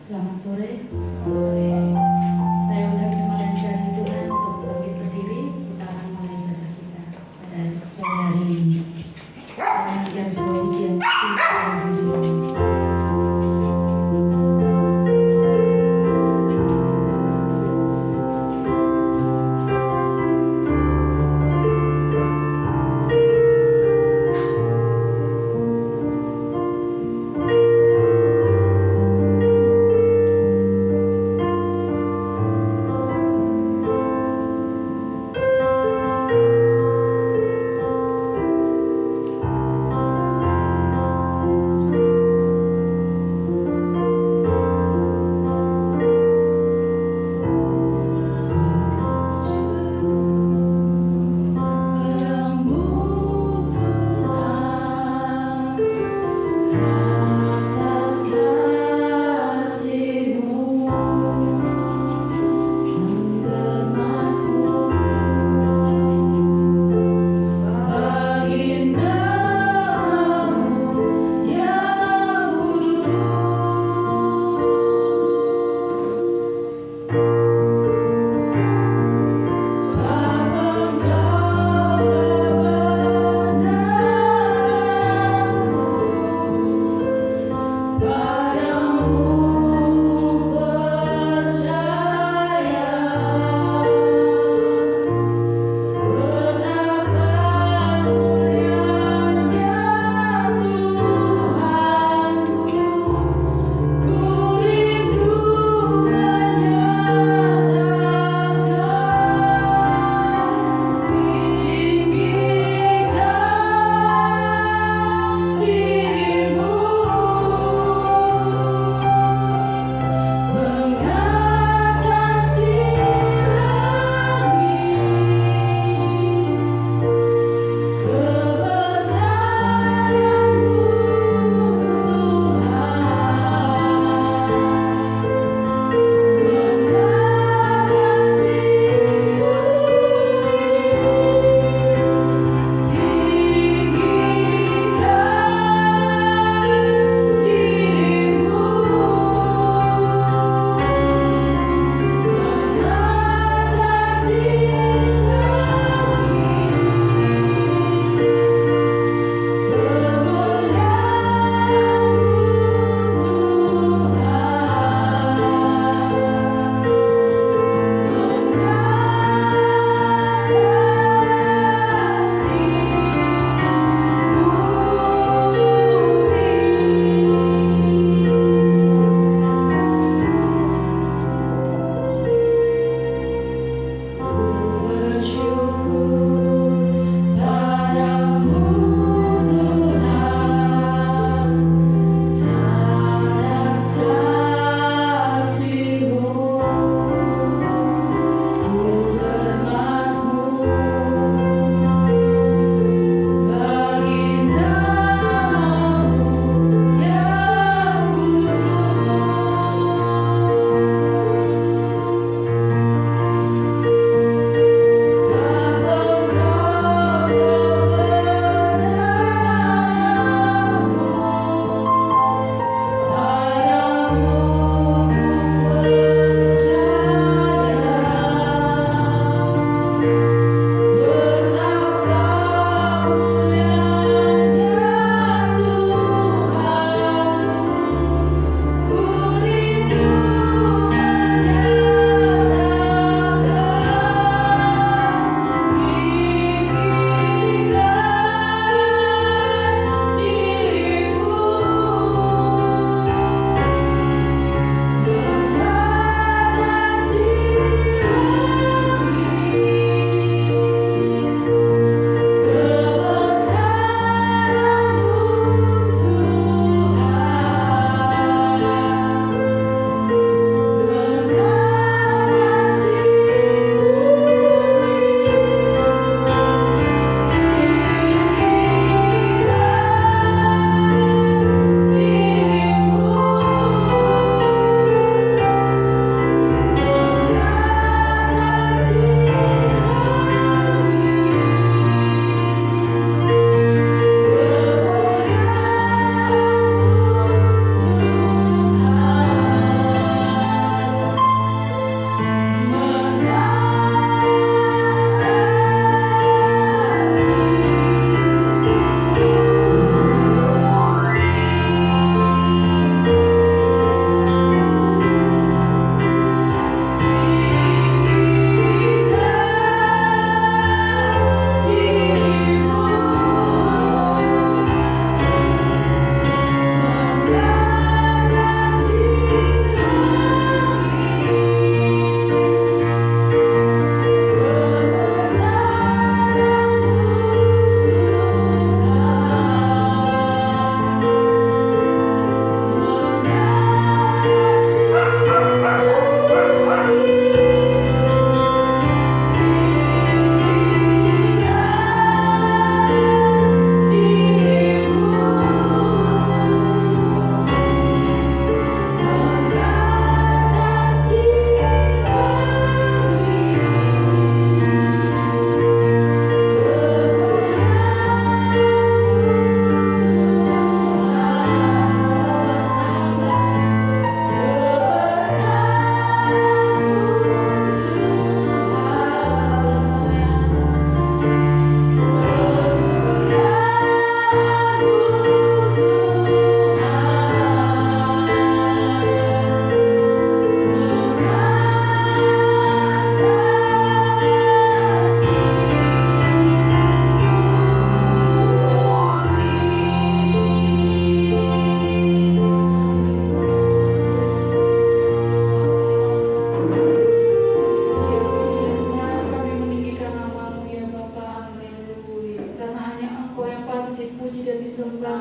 Selamat sore. Boleh saya undang jemaat yang dikasihi Tuhan untuk bangkit berdiri. Kita akan mulai ibadah kita pada sore hari ini. Kita nyanyikan sebuah pujian Tuhan diri.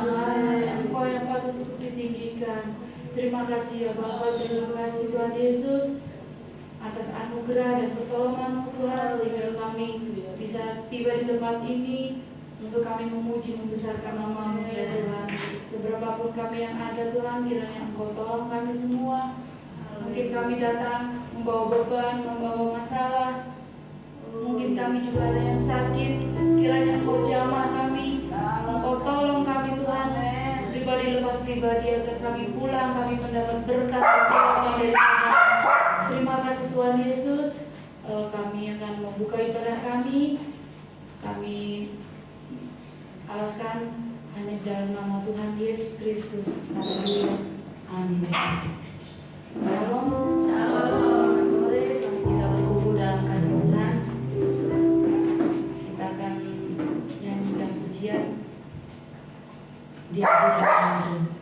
Tuhan, hanya Engkau yang patut untuk ditinggikan. Terima kasih ya Bapa, terima kasih Tuhan Yesus atas anugerah dan pertolongan-Mu Tuhan, sehingga kami bisa tiba di tempat ini untuk kami memuji membesarkan nama-Mu ya Tuhan. Seberapapun kami yang ada Tuhan, kiranya Engkau tolong kami semua. Mungkin kami datang membawa beban, membawa masalah, mungkin kami juga ada yang sakit, kiranya Engkau jamah kami, Engkau tolong kami Tuhan, pribadi lepas pribadi, agar kami pulang, kami mendapat berkat pertolongan dari Tuhan. Terima kasih Tuhan Yesus. Kami akan membuka ibadah kami alaskan hanya dalam nama Tuhan Yesus Kristus. Haleluya. Amin. Shalom. Selamat sore. Selamat kita berkumpul dalam kasih Tuhan. Kita akan nyanyikan pujian Dia tidak mampu.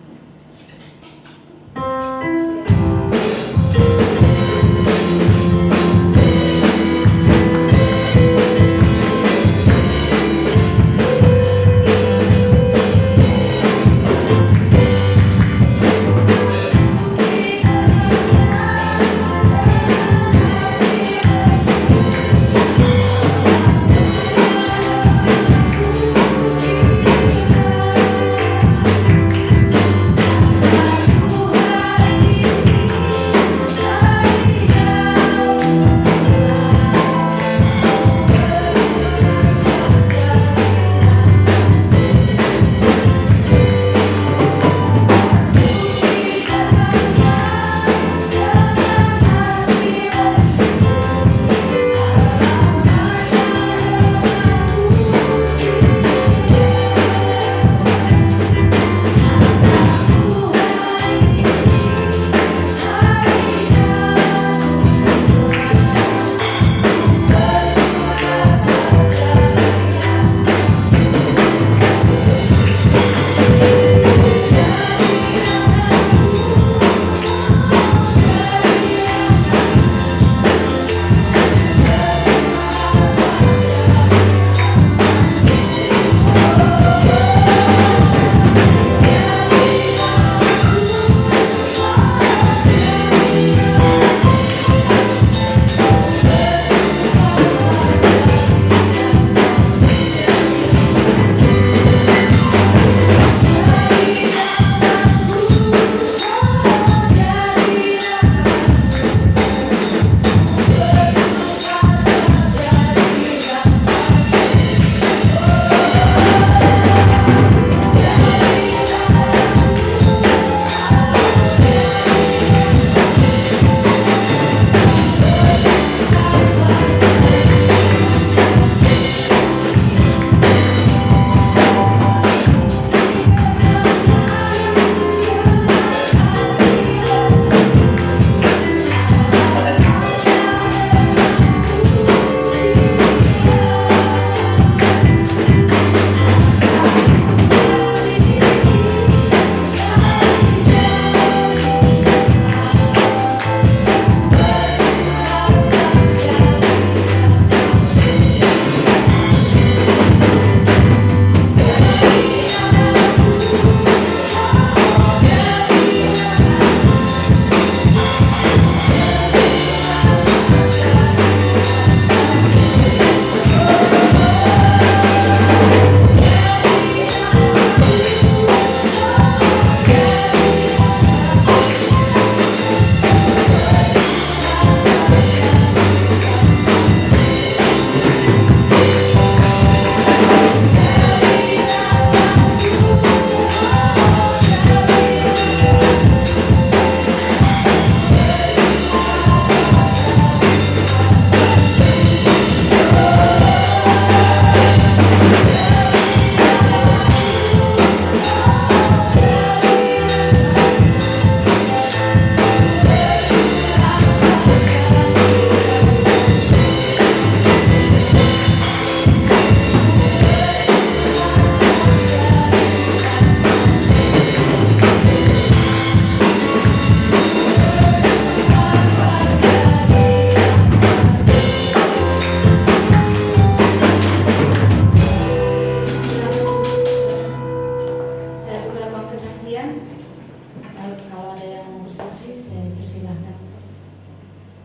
pujian. Kalau ada yang mau bersaksi, saya persilahkan.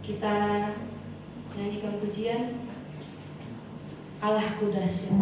Kita nyanyikan pujian Allahku dahsyat.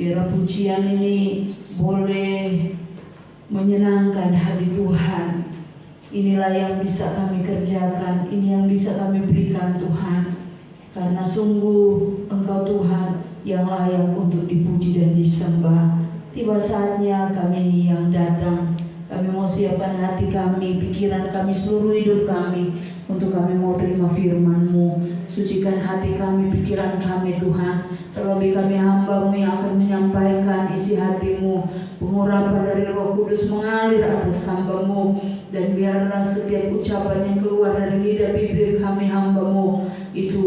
biarlah pujian ini boleh menyenangkan hati Tuhan. Inilah yang bisa kami kerjakan, ini yang bisa kami berikan Tuhan. Karena sungguh Engkau Tuhan yang layak untuk dipuji dan disembah. Tiba saatnya kami yang datang. Kami mau siapkan hati kami, pikiran kami, seluruh hidup kami untuk kami mau terima firman-Mu. Sucikan hati kami, pikiran kami Tuhan. Terlebih kami hamba-Mu yang akan menyampaikan isi hati-Mu. Pengurapan dari Roh Kudus mengalir atas hamba-Mu. Dan biarlah setiap ucapan yang keluar dari lidah bibir kami hamba-Mu itu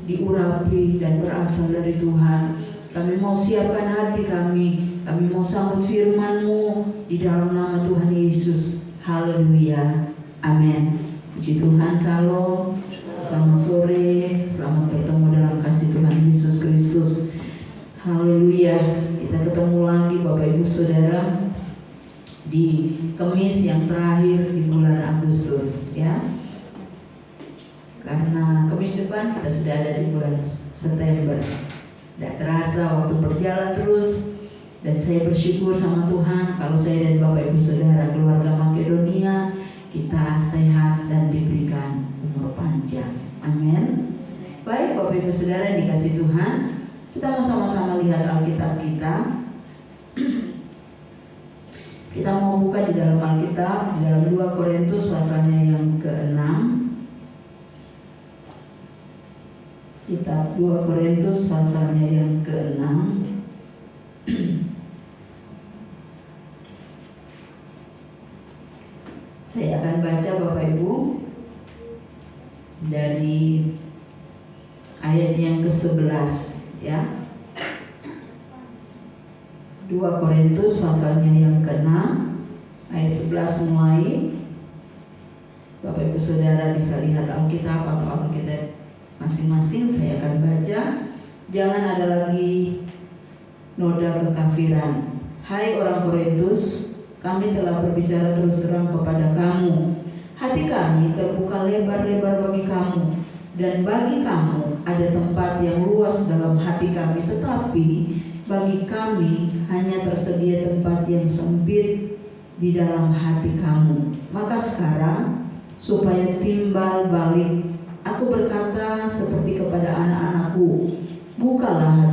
diurapi dan berasal dari Tuhan. Kami mau siapkan hati kami. Kami mau sambut firman-Mu di dalam nama Tuhan Yesus. Haleluya. Amin. Puji Tuhan. Salam. Selamat sore. Selamat bertemu dalam kasih Tuhan Yesus Kristus. Haleluya. Kita ketemu lagi Bapak Ibu Saudara di Kamis yang terakhir di bulan Agustus, ya. Karena Kamis depan kita sudah ada di bulan September. Tidak terasa waktu berjalan terus. Dan saya bersyukur sama Tuhan kalau saya dan Bapak Ibu Saudara keluarga Makedonia kita sehat dan diberikan umur panjang. Amin. Baik Bapak Ibu Saudara yang dikasih Tuhan, kita mau sama-sama lihat Alkitab kita. Kita mau buka di dalam Alkitab, di dalam 2 Korintus pasalnya yang ke-6. Kitab 2 Korintus pasalnya yang ke-6. Saya akan baca Bapak Ibu dari ayat yang ke-11, ya. 2 Korintus pasalnya yang ke-6 ayat 11 mulai. Bapak Ibu Saudara bisa lihat Alkitab atau Alkitab masing-masing. Saya akan baca. Jangan ada lagi noda kekafiran. Hai orang Korintus, kami telah berbicara terus terang kepada kamu. Hati kami terbuka lebar-lebar bagi kamu, dan bagi kamu ada tempat yang luas dalam hati kami. Tetapi bagi kami hanya tersedia tempat yang sempit di dalam hati kamu. Maka sekarang supaya timbal balik, aku berkata seperti kepada anak-anakku, bukalah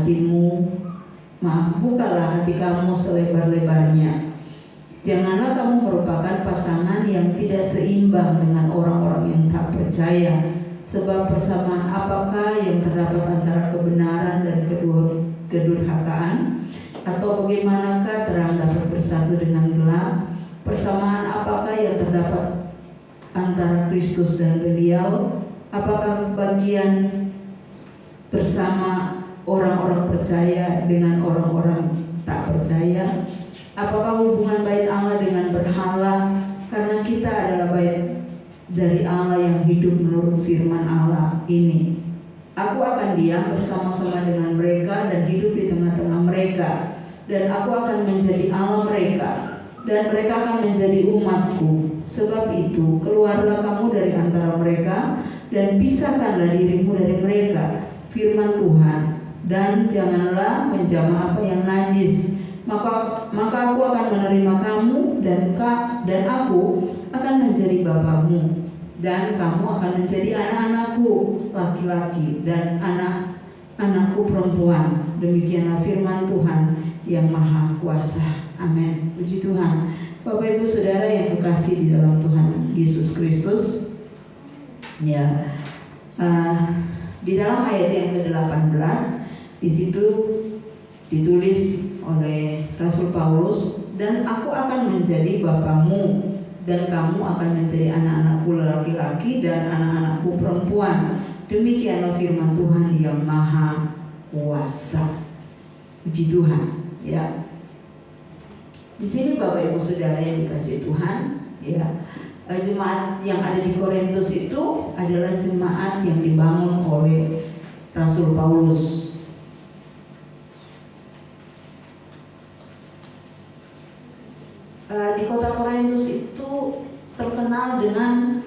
hati kamu selebar-lebarnya. Janganlah kamu merupakan pasangan yang tidak seimbang dengan orang-orang yang tak percaya. Sebab persamaan apakah yang terdapat antara kebenaran dan kedurhakaan? Atau bagaimanakah terang dapat bersatu dengan gelap? Persamaan apakah yang terdapat antara Kristus dan Belial? Apakah bagian bersama orang-orang percaya dengan orang-orang tak percaya? Apakah hubungan bait Allah dengan berhala? Karena kita adalah bait dari Allah yang hidup menurut firman Allah ini. Aku akan diam bersama-sama dengan mereka dan hidup di tengah-tengah mereka. Dan aku akan menjadi Allah mereka, dan mereka akan menjadi umatku. Sebab itu keluarlah kamu dari antara mereka dan pisahkanlah dirimu dari mereka, firman Tuhan. Dan janganlah menjamah apa yang najis. Maka aku akan menerima kamu dan aku akan menjadi bapamu, dan kamu akan menjadi anak-anakku laki-laki dan anak-anakku perempuan. Demikianlah firman Tuhan yang Maha Kuasa. Amin. Puji Tuhan. Bapak Ibu Saudara yang kekasih di dalam Tuhan Yesus Kristus, ya, di dalam ayat yang ke-18 di situ ditulis oleh Rasul Paulus, dan aku akan menjadi bapamu dan kamu akan menjadi anak-anakku laki-laki dan anak-anakku perempuan. Demikianlah firman Tuhan yang Maha Kuasa. Puji Tuhan, ya. Di sini Bapak Ibu Saudara yang dikasihi Tuhan, ya, jemaat yang ada di Korintus itu adalah jemaat yang dibangun oleh Rasul Paulus. Di kota Korintus itu terkenal dengan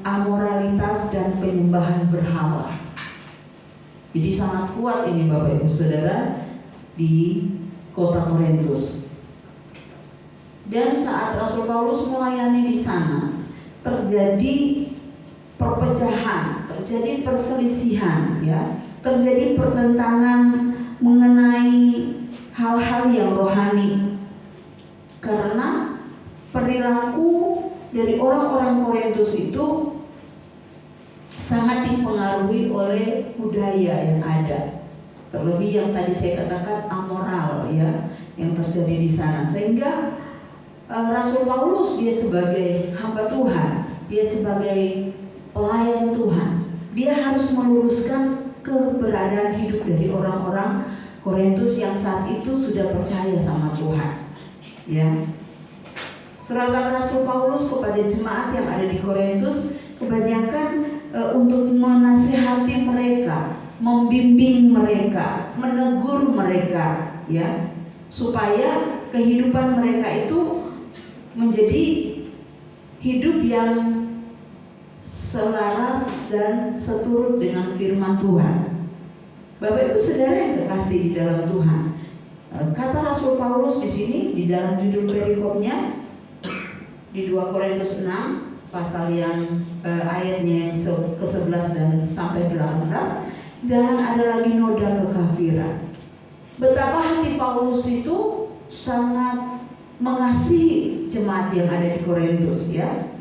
amoralitas dan penyembahan berhala. Jadi sangat kuat ini Bapak Ibu Saudara di kota Korintus. Dan saat Rasul Paulus melayani di sana, terjadi perpecahan, terjadi perselisihan, ya, terjadi pertentangan mengenai hal-hal yang rohani. Karena perilaku dari orang-orang Korintus itu sangat dipengaruhi oleh budaya yang ada. Terlebih yang tadi saya katakan amoral, ya, yang terjadi di sana. Sehingga Rasul Paulus, dia sebagai hamba Tuhan, dia sebagai pelayan Tuhan, dia harus meluruskan keberadaan hidup dari orang-orang Korintus yang saat itu sudah percaya sama Tuhan, ya. Suratan Rasul Paulus kepada jemaat yang ada di Korintus kebanyakan untuk menasihati mereka, membimbing mereka, menegur mereka, ya, supaya kehidupan mereka itu menjadi hidup yang selaras dan seturut dengan firman Tuhan. Bapak Ibu Saudara yang kekasih di dalam Tuhan, kata Rasul Paulus di sini di dalam judul perikopnya di 2 Korintus 6 pasal yang ayatnya ke-11 dan sampai 18, jangan ada lagi noda kekafiran. Betapa hati Paulus itu sangat mengasihi jemaat yang ada di Korintus, ya.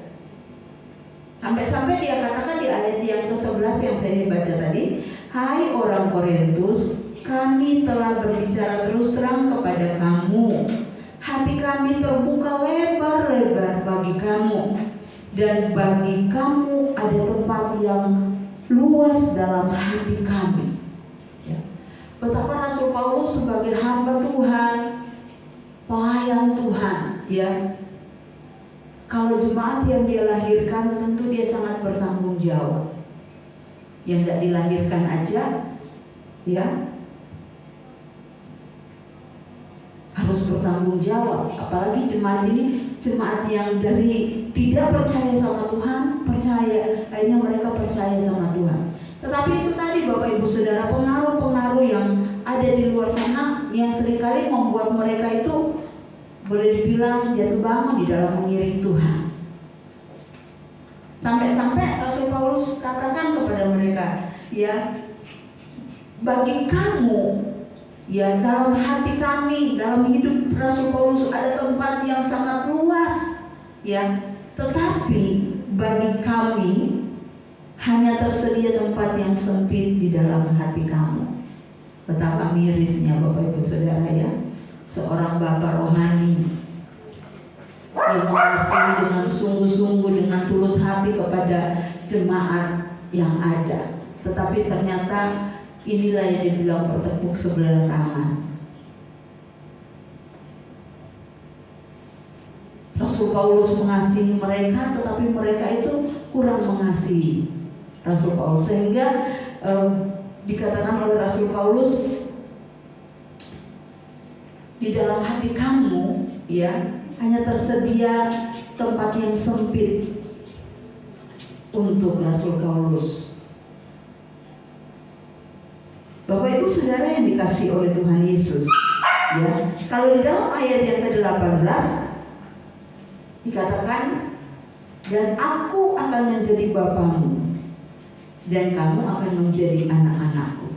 Sampai-sampai dia katakan di ayat yang ke-11 yang saya baca tadi, hai orang Korintus, kami telah berbicara terus terang kepada kamu. Hati kami terbuka lebar-lebar bagi kamu, dan bagi kamu ada tempat yang luas dalam hati kami, ya. Betapa Rasul Paulus sebagai hamba Tuhan, pelayan Tuhan, ya. Kalau jemaat yang dia lahirkan, tentu dia sangat bertanggung jawab. Yang tidak dilahirkan aja, ya, harus bertanggung jawab. Apalagi jemaat ini, jemaat yang dari tidak percaya sama Tuhan, percaya, akhirnya mereka percaya sama Tuhan. Tetapi itu tadi Bapak Ibu Saudara, pengaruh-pengaruh yang ada di luar sana yang seringkali membuat mereka itu boleh dibilang jatuh bangun di dalam mengiring Tuhan. Sampai-sampai Rasul Paulus katakan kepada mereka, ya, bagi kamu, ya, dalam hati kami, dalam hidup Rasul Paulus ada tempat yang sangat luas, ya, tetapi bagi kami hanya tersedia tempat yang sempit di dalam hati kamu. Betapa mirisnya Bapak Ibu Saudara, ya, seorang bapak rohani yang mengasihi dengan sungguh-sungguh, dengan tulus hati kepada jemaat yang ada, tetapi ternyata inilah yang dibilang bertepuk sebelah tangan. Rasul Paulus mengasihi mereka, tetapi mereka itu kurang mengasihi Rasul Paulus, sehingga dikatakan oleh Rasul Paulus, di dalam hati kamu, ya, hanya tersedia tempat yang sempit untuk Rasul Paulus. Bapak Ibu Saudara yang dikasihi oleh Tuhan Yesus, ya, kalau di dalam ayat yang ke-18 dikatakan, dan aku akan menjadi bapamu dan kamu akan menjadi anak-anakku,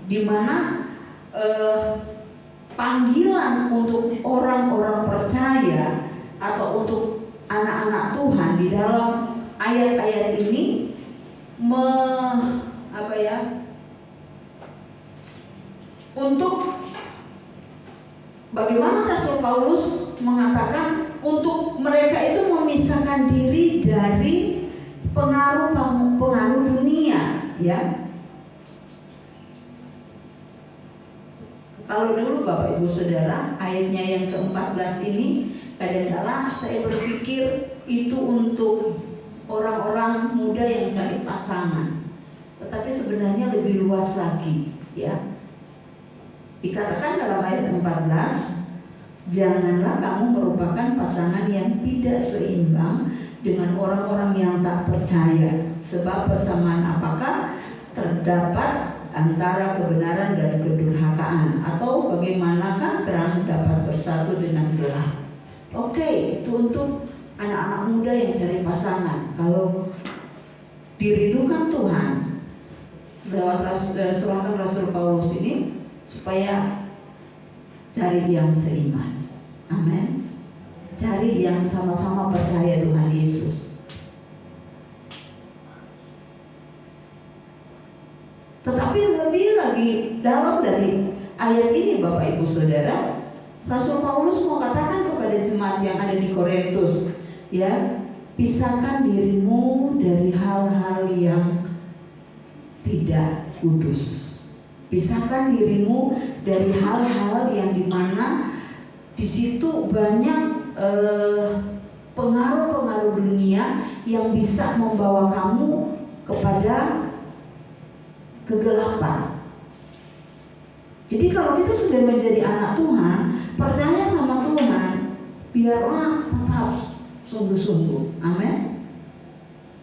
di mana panggilan untuk orang-orang percaya atau untuk anak-anak Tuhan di dalam ayat-ayat ini untuk bagaimana Rasul Paulus mengatakan untuk mereka itu memisahkan diri dari pengaruh dunia, ya. Kalau dulu Bapak Ibu Saudara, ayatnya yang ke-14 ini, kadang-kadang saya berpikir itu untuk orang-orang muda yang cari pasangan. Tetapi sebenarnya lebih luas lagi, ya. Dikatakan dalam ayat 14, janganlah kamu merupakan pasangan yang tidak seimbang dengan orang-orang yang tak percaya. Sebab persamaan apakah terdapat antara kebenaran dan kedurhakaan, atau bagaimanakah terang dapat bersatu dengan gelap? Oke, itu untuk anak-anak muda yang cari pasangan. Kalau dirindukan Tuhan lewat suratan Rasul Paulus ini, supaya cari yang seiman. Amin. Cari yang sama-sama percaya Tuhan Yesus. Tetapi lebih lagi dalam dari ayat ini, Bapak Ibu Saudara, Rasul Paulus mau katakan kepada jemaat yang ada di Korintus, ya, pisahkan dirimu dari hal-hal yang tidak kudus. Pisahkan dirimu dari hal-hal yang dimana di situ banyak pengaruh-pengaruh dunia yang bisa membawa kamu kepada kegelapan. Jadi kalau kita sudah menjadi anak Tuhan, percaya sama Tuhan, biarlah tetap sungguh-sungguh, amin.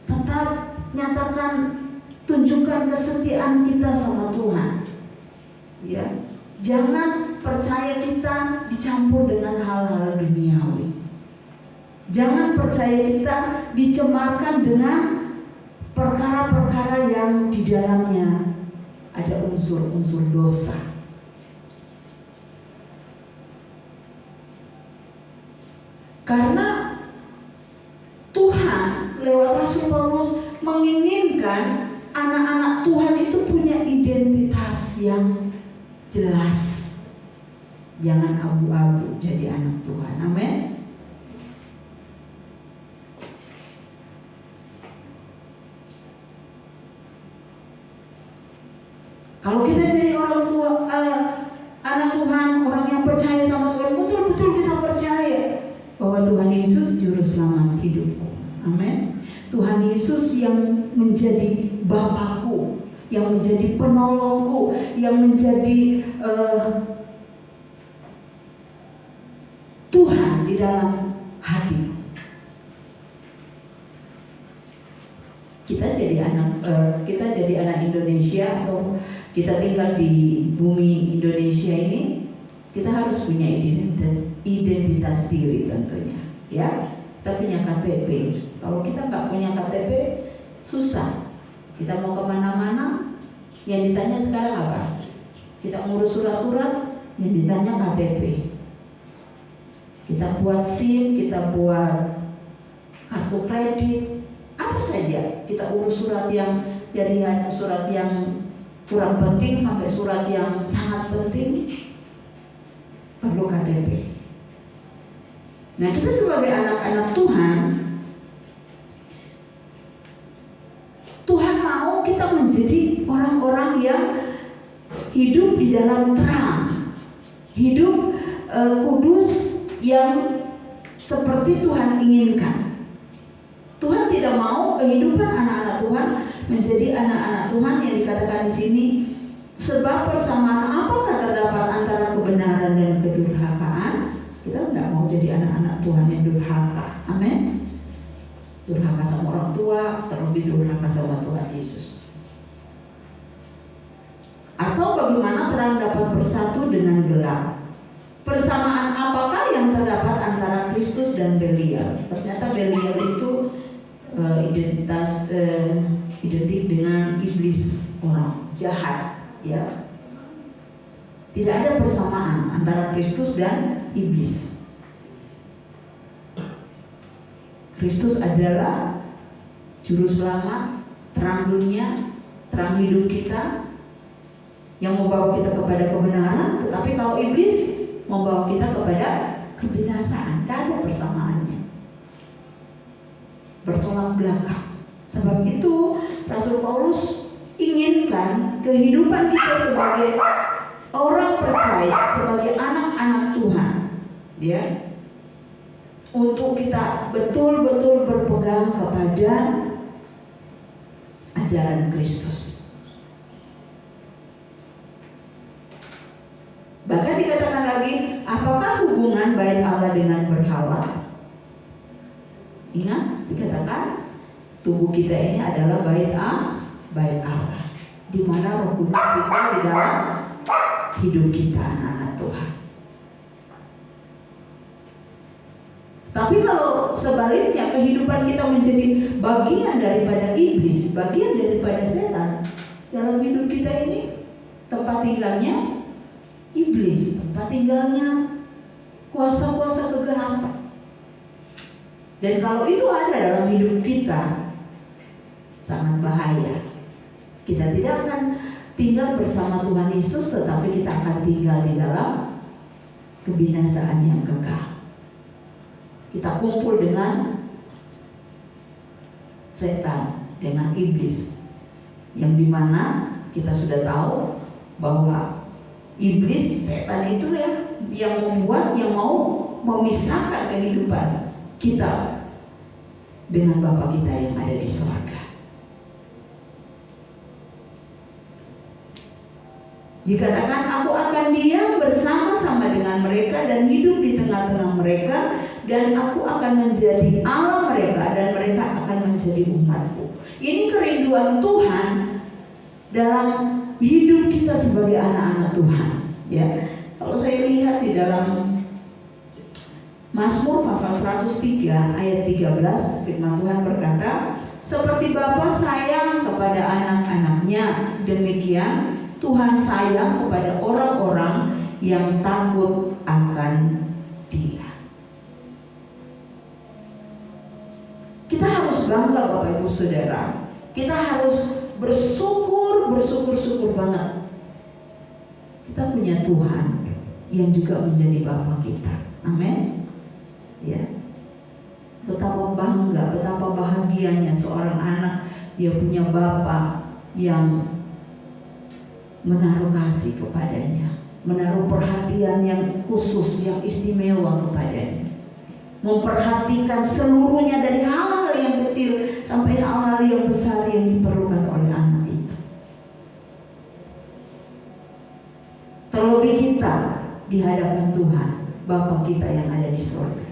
Tetap nyatakan, tunjukkan kesetiaan kita sama Tuhan. Ya, jangan percaya kita dicampur dengan hal-hal duniawi. Jangan percaya kita dicemarkan dengan perkara-perkara yang di dalamnya ada unsur-unsur dosa. Karena Tuhan lewat Rasul Paulus menginginkan anak-anak Tuhan itu punya identitas yang jelas. Jangan abu-abu jadi anak Tuhan. Amin. Kalau kita jadi orang tua, anak Tuhan, orang yang percaya sama Tuhan, betul-betul kita percaya bahwa Tuhan Yesus juru selamat hidupku. Amin. Tuhan Yesus yang menjadi Bapakku, yang menjadi penolongku, yang menjadi Tuhan di dalam hatiku. Kita jadi anak Indonesia, atau kita tinggal di bumi Indonesia ini, kita harus punya identitas diri tentunya, ya. Kita punya KTP. Kalau kita nggak punya KTP, susah. Kita mau kemana-mana, yang ditanya sekarang apa? Kita ngurus surat-surat, yang ditanya KTP. Kita buat SIM, kita buat kartu kredit, apa saja. Kita urus surat yang dari surat yang kurang penting sampai surat yang sangat penting, perlu KTP. Nah, kita sebagai anak-anak Tuhan, Tuhan mau kita menjadi orang-orang yang hidup di dalam terang, hidup kudus yang seperti Tuhan inginkan. Tuhan tidak mau kehidupan anak-anak Tuhan menjadi anak-anak Tuhan yang dikatakan di sini, sebab persamaan apakah terdapat antara kebenaran dan kedurhakaan? Kita tidak mau jadi anak-anak Tuhan yang durhaka. Amin. Durhaka sama orang tua, terlebih durhaka sama Tuhan Yesus. Atau bagaimana terang dapat bersatu dengan gelap? Persamaan apakah yang terdapat antara Kristus dan Belial? Ternyata Belial itu identik dengan iblis, orang jahat, ya. Tidak ada persamaan antara Kristus dan iblis. Kristus adalah juru selamat, terang dunia, terang hidup kita, yang membawa kita kepada kebenaran. Tetapi kalau iblis membawa kita kepada kebinasaan, tidak ada persamaannya, bertolak belakang. Sebab itu Rasul Paulus inginkan kehidupan kita sebagai orang percaya, sebagai anak-anak Tuhan, ya, untuk kita betul-betul berpegang kepada ajaran Kristus. Bahkan dikatakan lagi, apakah hubungan bait Allah dengan berhala? Ingat, dikatakan tubuh kita ini adalah bait Allah. di mana Roh Kudus tinggal di dalam hidup kita, anak-anak Tuhan. Tapi kalau sebaliknya kehidupan kita menjadi bagian daripada iblis, bagian daripada setan, dalam hidup kita ini tempat tinggalnya iblis, tempat tinggalnya kuasa-kuasa kegelapan. Dan kalau itu ada dalam hidup kita, sangat bahaya. Kita tidak akan tinggal bersama Tuhan Yesus, tetapi kita akan tinggal di dalam kebinasaan yang kekal. Kita kumpul dengan setan, dengan iblis, yang dimana kita sudah tahu bahwa iblis, setan itu yang membuat, yang mau memisahkan kehidupan kita dengan Bapa kita yang ada di surga. Dikatakan, aku akan diam bersama-sama dengan mereka dan hidup di tengah-tengah mereka, dan aku akan menjadi Allah mereka dan mereka akan menjadi umatku. Ini kerinduan Tuhan dalam hidup kita sebagai anak-anak Tuhan. Ya, kalau saya lihat di dalam Mazmur pasal 103 ayat 13, firman Tuhan berkata, seperti Bapa sayang kepada anak-anaknya, demikian Tuhan sayang kepada orang-orang yang takut akan Dia. Kita harus bangga, Bapak Ibu Saudara. Kita harus bersyukur banget. Kita punya Tuhan yang juga menjadi Bapa kita. Amin. Ya. Betapa bangga, betapa bahagianya seorang anak, dia punya Bapa yang menaruh kasih kepadanya, menaruh perhatian yang khusus, yang istimewa kepadanya, memperhatikan seluruhnya dari hal-hal yang kecil sampai hal-hal yang besar yang diperlukan oleh anak itu. Terlebih kita di hadapan Tuhan, Bapa kita yang ada di surga.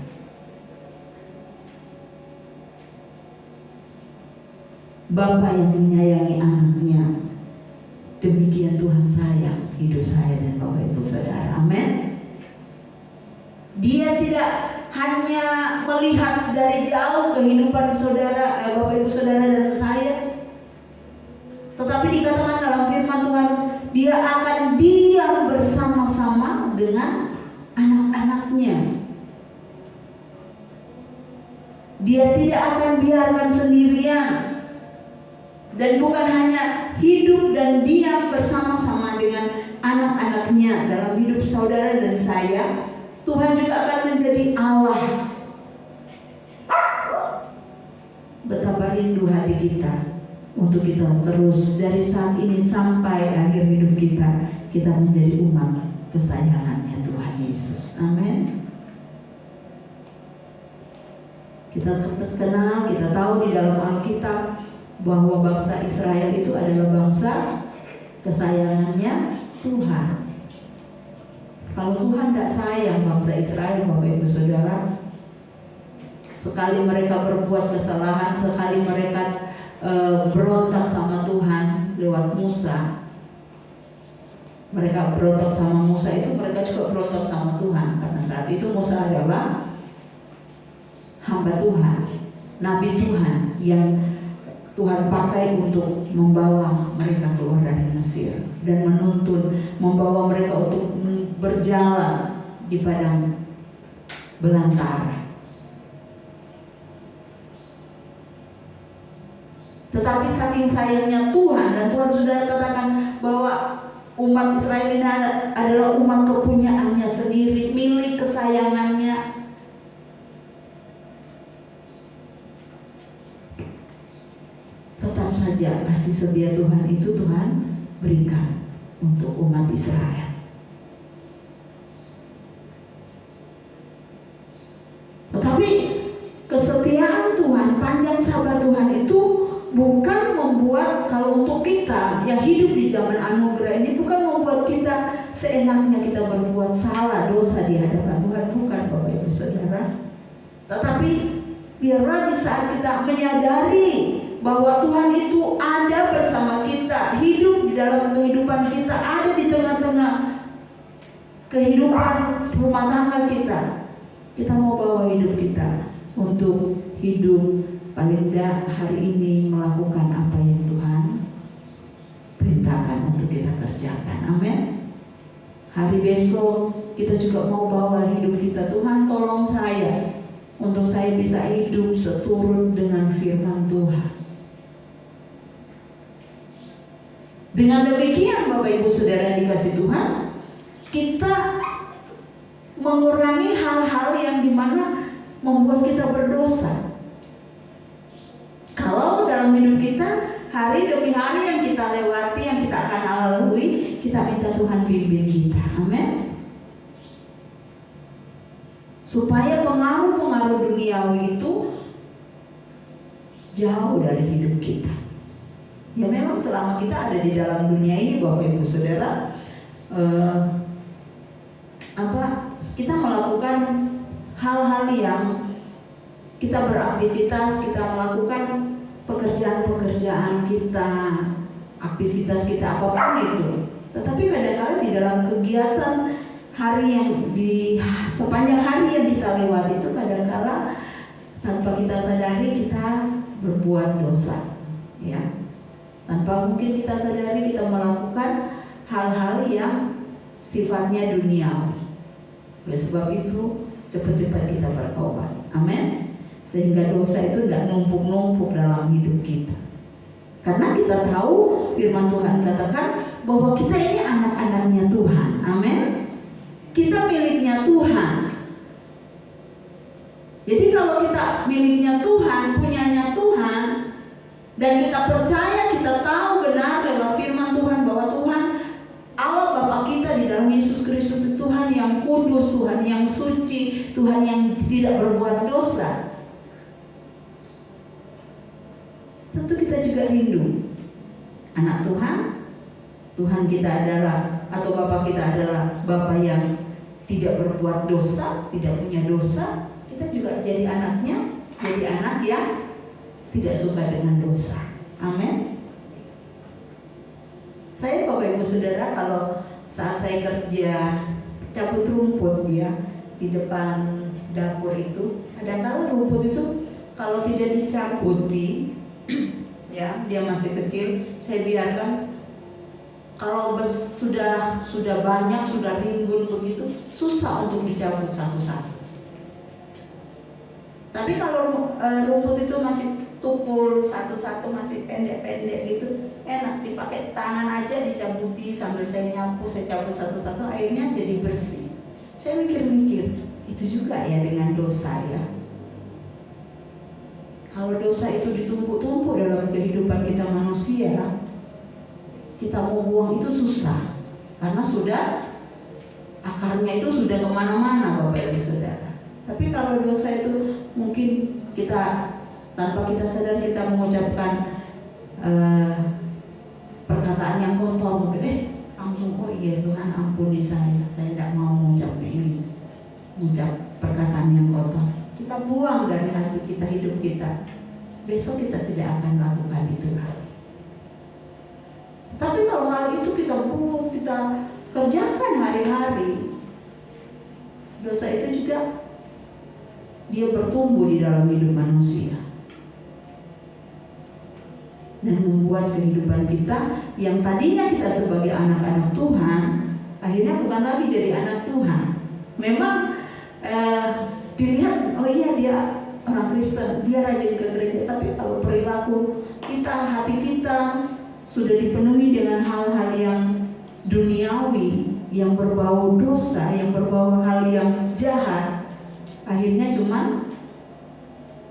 Bapa yang menyayangi anaknya, demikian Tuhan sayang hidup saya dan Bapak Ibu Saudara. Amin. Dia tidak hanya melihat dari jauh kehidupan saudara, Bapak Ibu Saudara dan saya, tetapi dikatakan dalam firman Tuhan, Dia akan diam bersama-sama dengan anak-anaknya. Dia tidak akan biarkan sendirian. Dan bukan hanya hidup dan diam bersama-sama dengan anak-anaknya dalam hidup saudara dan saya, Tuhan juga akan menjadi Allah. Betapa rindu hati kita untuk kita terus dari saat ini sampai akhir hidup kita menjadi umat kesayangannya Tuhan Yesus. Amin. Kita kenal, kita tahu di dalam Alkitab bahwa bangsa Israel itu adalah bangsa kesayangannya Tuhan. Kalau Tuhan tidak sayang bangsa Israel, Bapak Ibu Saudara, sekali mereka berbuat kesalahan, sekali mereka berontak sama Tuhan lewat Musa, mereka berontak sama Musa itu, mereka juga berontak sama Tuhan, karena saat itu Musa adalah hamba Tuhan, nabi Tuhan yang Tuhan pakai untuk membawa mereka keluar dari Mesir dan menuntun, membawa mereka untuk berjalan di padang belantara. Tetapi saking sayangnya Tuhan, dan Tuhan sudah katakan bahwa umat Israel ini adalah umat kepunyaannya sendiri, milik kesayangannya. Tetap saja kasih setia Tuhan itu Tuhan berikan untuk umat Israel. Tetapi kesetiaan Tuhan, panjang sabar Tuhan itu bukan membuat, kalau untuk kita yang hidup di zaman anugerah ini, bukan membuat kita seenaknya kita berbuat salah, dosa di hadapan Tuhan, bukan Bapak Ibu Saudara. Tetapi biarlah di saat kita menyadari bahwa Tuhan itu ada bersama kita, hidup di dalam kehidupan kita, ada di tengah-tengah kehidupan rumah tangga kita. Kita mau bawa hidup kita untuk hidup paling enggak hari ini melakukan apa yang Tuhan perintahkan untuk kita kerjakan. Amin. Hari besok kita juga mau bawa hidup kita. Tuhan, tolong saya untuk saya bisa hidup seturut dengan firman Tuhan. Dengan demikian Bapak Ibu Saudara dikasih Tuhan, kita mengurangi hal-hal yang dimana membuat kita berdosa. Kalau dalam hidup kita hari demi hari yang kita lewati, yang kita akan lalui, kita minta Tuhan bimbing kita. Amin. Supaya pengaruh-pengaruh duniawi itu jauh dari hidup kita. Ya memang selama kita ada di dalam dunia ini Bapak Ibu Saudara, kita melakukan hal-hal yang kita beraktivitas, kita melakukan pekerjaan-pekerjaan kita, aktivitas kita apapun itu. Tetapi kadang-kadang di dalam kegiatan hari yang sepanjang hari yang kita lewati itu kadang-kadang tanpa kita sadari kita berbuat dosa, ya. Tanpa mungkin kita sadari kita melakukan hal-hal yang sifatnya duniawi. Oleh sebab itu cepat-cepat kita bertobat. Amin. Sehingga dosa itu tidak numpuk-numpuk dalam hidup kita. Karena kita tahu firman Tuhan katakan bahwa kita ini anak-anaknya Tuhan. Amin. Kita miliknya Tuhan. Jadi kalau kita miliknya Tuhan, punyanya Tuhan, dan kita percaya, kita tahu benar lewat firman Tuhan bahwa Tuhan Allah Bapa kita di dalam Yesus Kristus itu Tuhan yang kudus, Tuhan yang suci, Tuhan yang tidak berbuat dosa. Tentu kita juga rindu anak Tuhan. Tuhan kita adalah, atau Bapa kita adalah Bapa yang tidak berbuat dosa, tidak punya dosa. Kita juga jadi anaknya, jadi anak yang tidak suka dengan dosa. Amin. Saya Bapak Ibu Saudara, kalau saat saya kerja cabut rumput ya di depan dapur itu, kadang-kadang rumput itu kalau tidak dicabuti ya, dia masih kecil, saya biarkan. Kalau sudah banyak, sudah rimbun begitu, susah untuk dicabut satu-satu. Tapi kalau rumput itu masih tukul satu-satu, masih pendek-pendek gitu, enak dipakai tangan aja, dicabuti sambil saya nyapu, saya cabut satu-satu, akhirnya jadi bersih. Saya mikir-mikir, itu juga ya dengan dosa ya. Kalau dosa itu ditumpuk-tumpuk dalam kehidupan kita manusia, kita mau buang itu susah, karena sudah akarnya itu sudah kemana-mana Bapak Ibu Saudara. Tapi kalau dosa itu mungkin kita tanpa kita sadar kita mengucapkan perkataan yang kotor, mungkin langsung oh iya Tuhan ampuni saya tidak mau mengucap ini, mengucap perkataan yang kotor. Kita buang dari hati kita, hidup kita. Besok kita tidak akan lakukan itu lagi. Tapi kalau hal itu kita buang, kita kerjakan hari-hari, dosa itu juga dia bertumbuh di dalam hidup manusia dan membuat kehidupan kita yang tadinya kita sebagai anak-anak Tuhan akhirnya bukan lagi jadi anak Tuhan. Memang dilihat oh iya dia orang Kristen, dia rajin ke gereja, tapi kalau perilaku kita, hati kita sudah dipenuhi dengan hal-hal yang duniawi, yang berbau dosa, yang berbau hal yang jahat, akhirnya cuma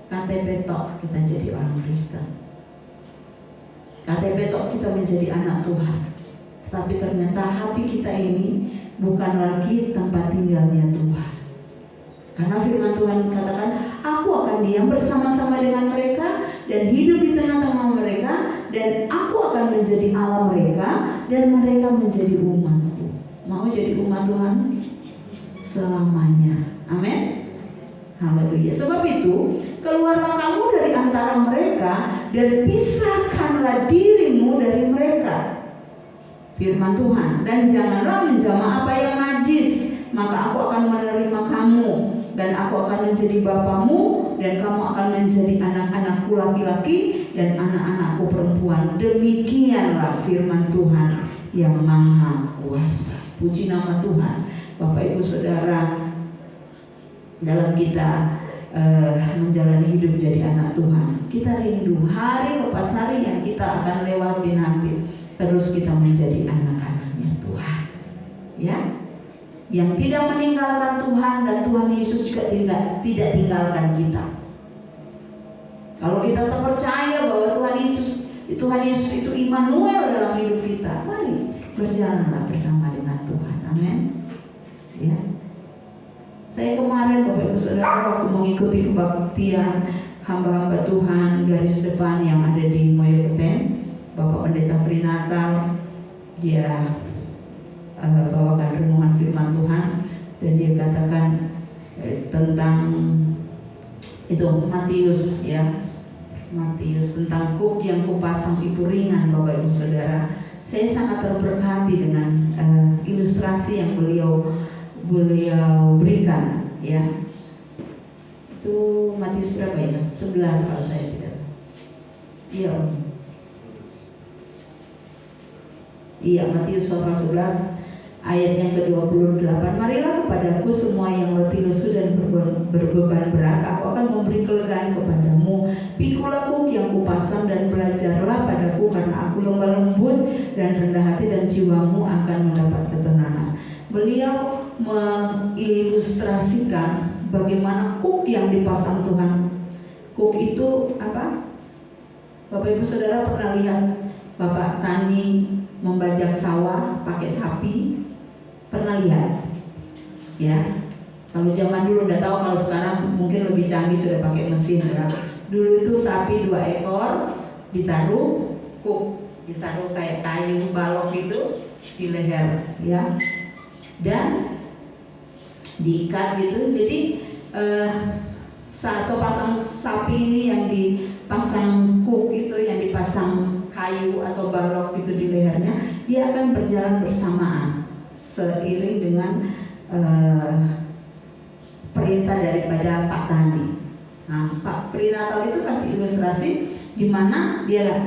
KTP tok kita jadi orang Kristen, KTP tok kita menjadi anak Tuhan. Tapi ternyata hati kita ini bukan lagi tempat tinggalnya Tuhan. Karena firman Tuhan katakan, aku akan diam bersama-sama dengan mereka dan hidup di tengah-tengah mereka, dan aku akan menjadi Allah mereka dan mereka menjadi umatku. Mau jadi umat Tuhan selamanya. Amin. Haleluya. Haleluya. Sebab itu, keluarlah kamu dari antara mereka dan pisahkanlah dirimu dari mereka. Firman Tuhan. Dan janganlah menjamah apa yang najis, maka aku akan menerima kamu, dan aku akan menjadi bapamu, dan kamu akan menjadi anak-anakku laki-laki dan anak-anakku perempuan. Demikianlah firman Tuhan yang Maha Kuasa. Puji nama Tuhan. Bapak Ibu Saudara, dalam kita menjalani hidup jadi anak Tuhan, kita rindu hari lepas hari yang kita akan lewati nanti, terus kita menjadi anak-anaknya Tuhan, ya, yang tidak meninggalkan Tuhan, dan Tuhan Yesus juga tidak tinggalkan kita. Kalau kita terpercaya bahwa Tuhan Yesus itu Immanuel dalam hidup kita, mari berjalanlah bersama dengan Tuhan. Amin. Ya. Saya kemarin Bapak Ibu Saudara waktu mengikuti kebaktian hamba-hamba Tuhan garis depan yang ada di Moyoketen, Bapak Pendeta Frinatal, dia bawakan renungan firman Tuhan, dan dia katakan tentang itu Matius, ya, Matius, tentang kuk yang kupasang itu ringan. Bapak Ibu Saudara, saya sangat terberkati dengan ilustrasi yang beliau berikan, ya. Itu Matius berapa ya? 11 kalau saya tidak. Iya, Matius pasal 11 ayat yang ke-28. Marilah kepadaku semua yang letih lesu dan berbeban berat, aku akan memberi kelegaan kepadamu. Pikulah kuk yang kupasang dan belajarlah padaku, karena aku lemah lembut dan rendah hati, dan jiwamu akan mendapat ketenangan. Beliau mengilustrasikan bagaimana kuk yang dipasang Tuhan. Kuk itu apa? Bapak Ibu Saudara pernah lihat Bapak tani membajak sawah pakai sapi? Pernah lihat? Ya. Kalau zaman dulu udah tahu, kalau sekarang mungkin lebih canggih, sudah pakai mesin, ya. Dulu itu sapi 2 ekor ditaruh kuk, ditaruh kayak kayu balok itu di leher, ya. Dan diikat gitu. Jadi sepasang sapi ini yang dipasang kuk itu, yang dipasang kayu atau balok itu di lehernya, dia akan berjalan bersamaan seiring dengan perintah daripada Pak Tani. Nah, Pak Frinatal itu kasih ilustrasi di mana dia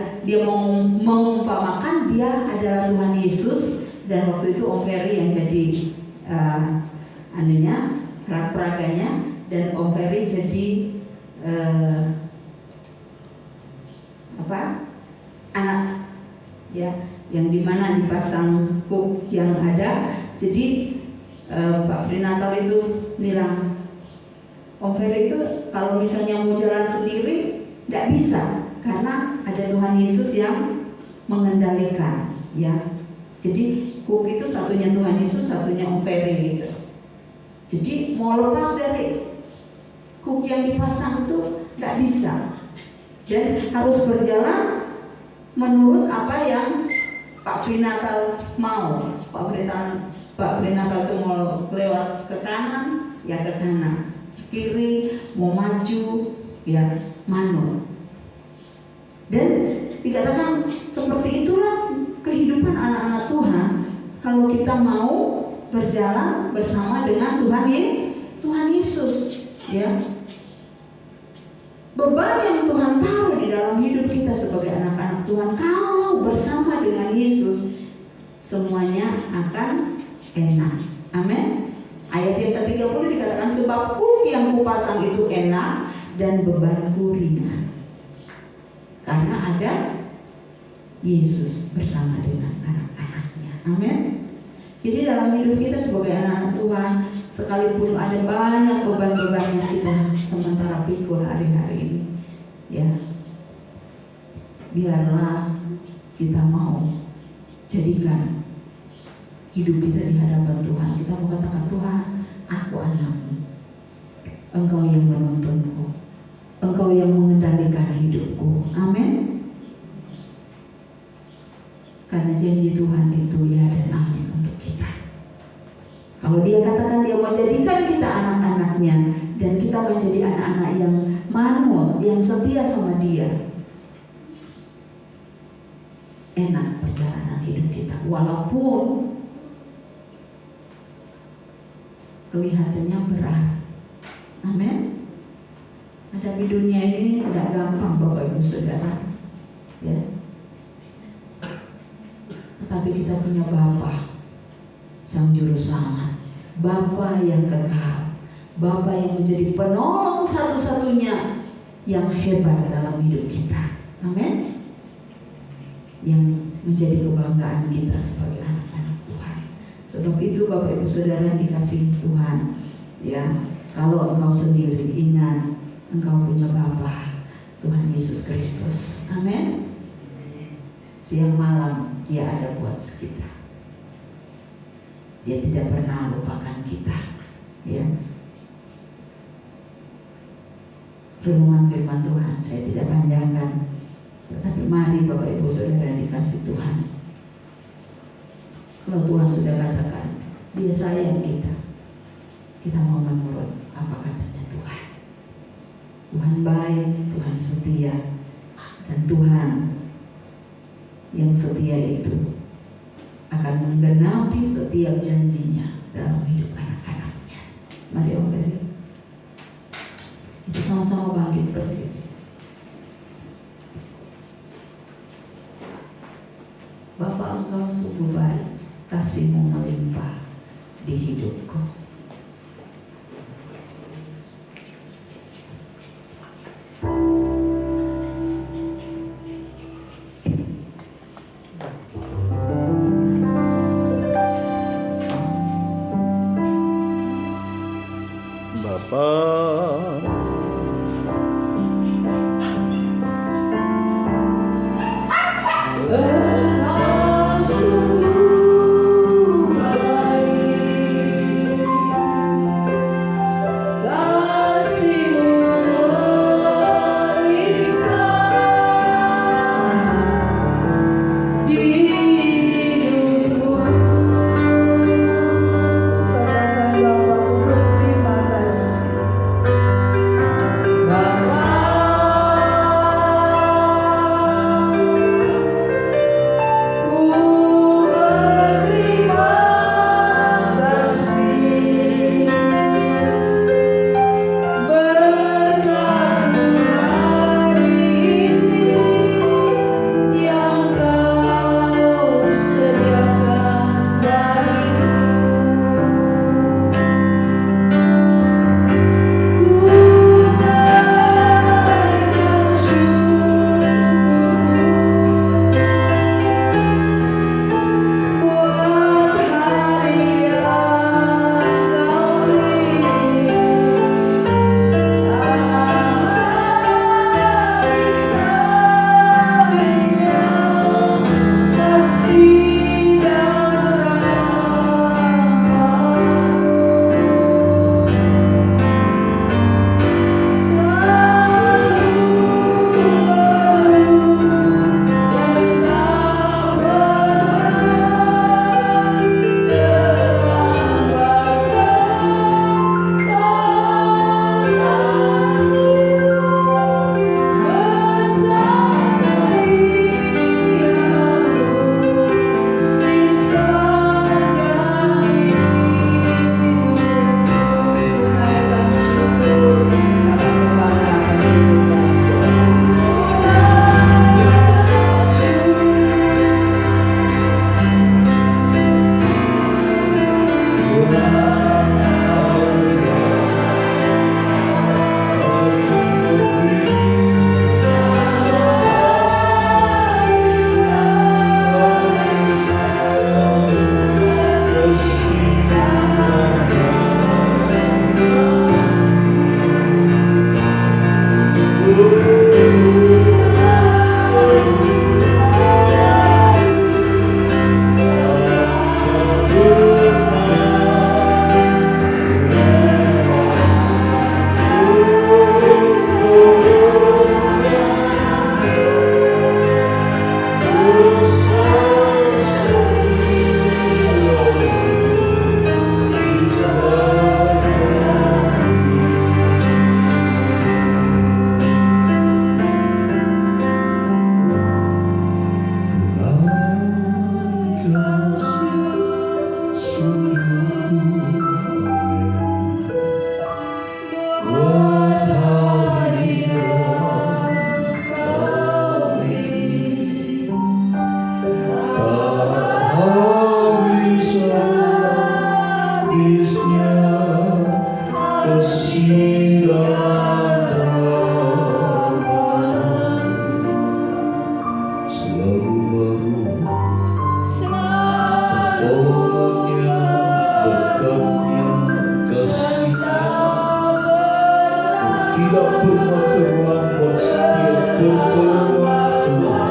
mengumpamakan dia adalah Tuhan Yesus, dan waktu itu Om Ferry yang jadi alat peraganya, dan Om Ferry jadi anak, ya, yang dimana dipasang kuk yang ada. Jadi Pak Frinatal itu bilang, Om Ferry itu kalau misalnya mau jalan sendiri tidak bisa, karena ada Tuhan Yesus yang mengendalikan, ya. Jadi kuk itu satunya Tuhan Yesus, satunya Om Ferry gitu. Jadi mau lepas dari kuk yang dipasang itu tidak bisa, dan harus berjalan menurut apa yang Pak Frinatal mau. Pak Frinatal itu mau lewat ke kanan, ya ke kanan, kiri, mau maju, ya manut. Dan dikatakan seperti itulah kehidupan anak-anak Tuhan kalau kita mau berjalan bersama dengan Tuhan Yesus, ya. Beban yang Tuhan taruh di dalam hidup kita sebagai anak-anak Tuhan, kalau bersama dengan Yesus, semuanya akan enak. Amin. Ayat yang ke-30 dikatakan, sebab kuk yang kupasang itu enak dan bebanku ringan, karena ada Yesus bersama dengan anak-anaknya. Amin. Jadi dalam hidup kita sebagai anak-anak Tuhan, sekalipun ada banyak beban-beban yang kita sementara pikul hari-hari ini, ya, biarlah kita mau jadikan hidup kita di hadapan Tuhan. Kita mau katakan, Tuhan, aku anakmu, Engkau yang menuntunku, Engkau yang mengendalikan hidupku. Amin. Karena janji Tuhan itu ya dan amin untuk kita. Kalau dia kata dikatakan dia mau jadikan kita anak-anaknya, dan kita menjadi anak-anak yang manut, yang setia sama dia. Enak perjalanan hidup kita, walaupun kelihatannya berat. Amin. Ada di dunia ini tidak gampang, Bapak Ibu Saudara, ya. Tetapi kita punya Bapa, Sang Juru Selamat, Bapa yang kekal, Bapa yang menjadi penolong satu-satunya yang hebat dalam hidup kita. Amin. Yang menjadi kebanggaan kita sebagai anak-anak Tuhan. Sebab itu Bapak Ibu Saudara dikasihi Tuhan, ya, kalau engkau sendiri, ingat engkau punya Bapa, Tuhan Yesus Kristus. Amin. Siang malam dia ada buat kita. Dia tidak pernah lupakan kita, ya. Renungan firman Tuhan saya tidak panjangkan, tetapi mari Bapak Ibu Saudara dikasih Tuhan, kalau Tuhan sudah katakan dia sayang kita, kita mau menurut apa katanya Tuhan. Tuhan baik, Tuhan setia, dan Tuhan yang setia itu akan menggenapi setiap janjinya dalam hidup anak-anaknya. Mari Om Beri, kita sama-sama bangkit berdiri. Bapa, Engkau sungguh baik, kasih-Mu melimpah di hidupku. kasih-Nya, kasih dan rahmat selalu baru. Tolongnya, berkatnya, kasih-Nya tidak pernah terlambat setiap pertolongan Tuhan.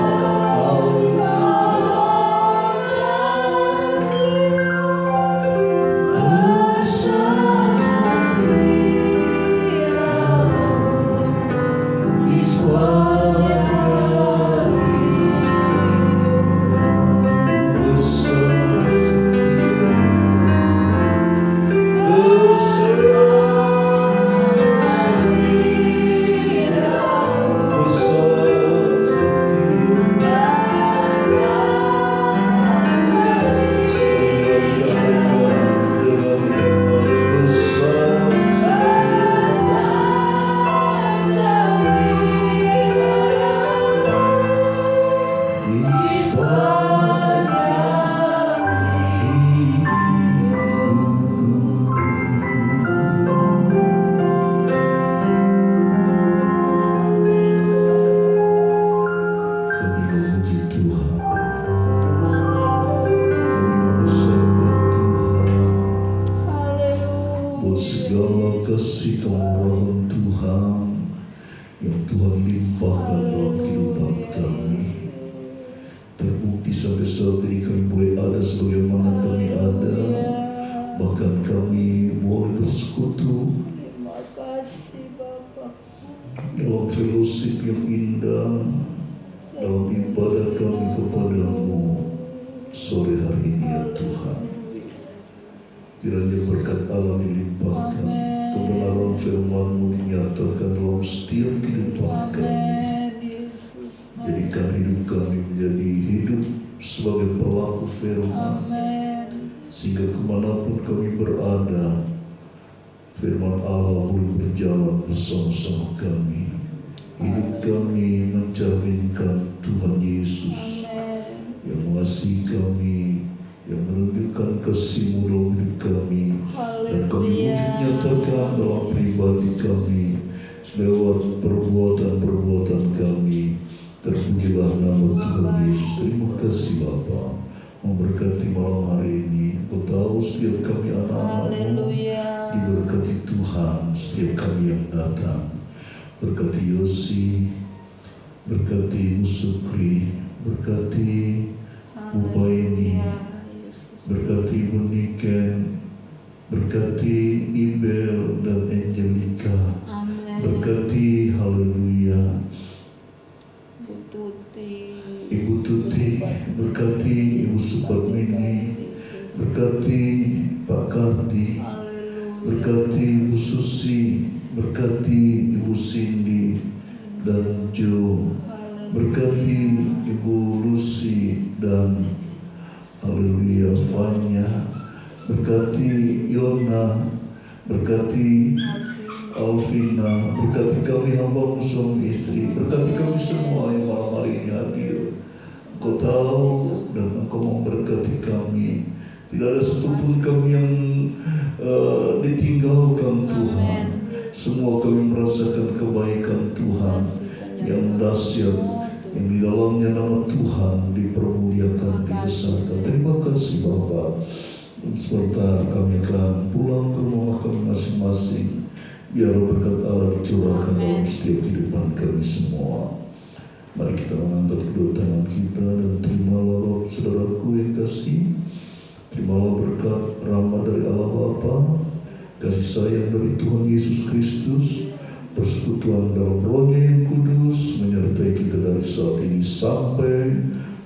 Segala kasih kemurahan Tuhan yang Tuhan limpahkan dalam kehidupan kami terbukti sampai saat ini kami boleh ada sebagaimana kami ada, bahkan kami boleh bersekutu dalam fellowship yang indah, dalam ibadah kami kepadamu sore hari ini ya Tuhan. Kiranya berkat Allah dilimpahkan, kebenaran firman-Mu dinyatakan dalam setiap kehidupan kami. Jadikan hidup kami menjadi hidup sebagai pelaku firman, sehingga kemanapun kami berada, firman Allah boleh berjalan bersama-sama kami. Hidup kami mencerminkan Tuhan Yesus yang mengasihi kami, yang menunjukkan kasih-Mu dalam hidup kami, dan kami wujud nyatakan dalam pribadi kami lewat perbuatan-perbuatan kami. Terpujilah nama Tuhan Yesus. Terima kasih Bapa, memberkati malam hari ini. Kau tahu setiap kami anak-anak-Mu diberkati Tuhan, setiap kami yang datang. Berkati Yosi, berkati Musukri, berkati Ubaini, berkati Ibu Niken, berkati Ibel dan Angelika, berkati haleluya Ibu Tuti, berkati Ibu Supatmini, berkati Pak Kardi, berkati Ibu Susi, berkati Ibu Cindy dan Jo, berkati Ibu Lucy dan haleluya Fanya, berkati Yona, berkati Alvina, berkati kami hamba-Mu suami istri, berkati kami semua yang malam hari ini hadir. Engkau tahu dan Engkau memberkati kami. Tidak ada satupun kami yang ditinggalkan Tuhan. Semua kami merasakan kebaikan Tuhan yang dahsyat, yang di dalamnya nama Tuhan dipermuliakan, dibesarkan. Terima kasih Bapa. Sebentar kami akan pulang ke rumah kami masing-masing. Biar berkat Allah dicurahkan dalam setiap kehidupan kami semua. Mari kita mengangkat kedua tangan kita dan terimalah Bapak saudaraku yang kasih. Terimalah berkat rahmat dari Allah Bapa, kasih sayang dari Tuhan Yesus Kristus, persekutuan dalam Roh-Nya yang kudus menyertai kita dari saat ini sampai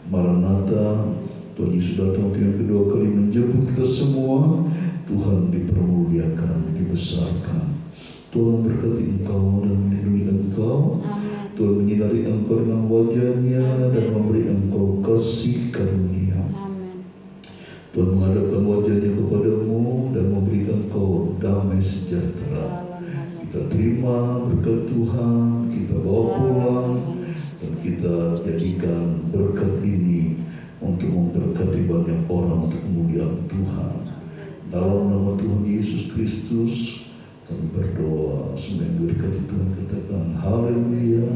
Maranatha. Tuhan Yesus datang yang kedua kali menjemput kita semua. Tuhan dipermuliakan, dibesarkan. Tuhan berkati engkau dan melindungi engkau. Amin. Tuhan menyinari engkau dengan wajah-Nya dan memberi engkau kasih karunia. Amin. Tuhan menghadapkan wajah-Nya kepadamu dan memberi engkau damai sejahtera. Kita terima berkat Tuhan, kita bawa pulang, dan kita jadikan berkat ini untuk memberkati banyak orang untuk kemuliaan Tuhan. Dalam nama Tuhan Yesus Kristus kami berdoa. Semua yang berkati Tuhan katakan haleluya.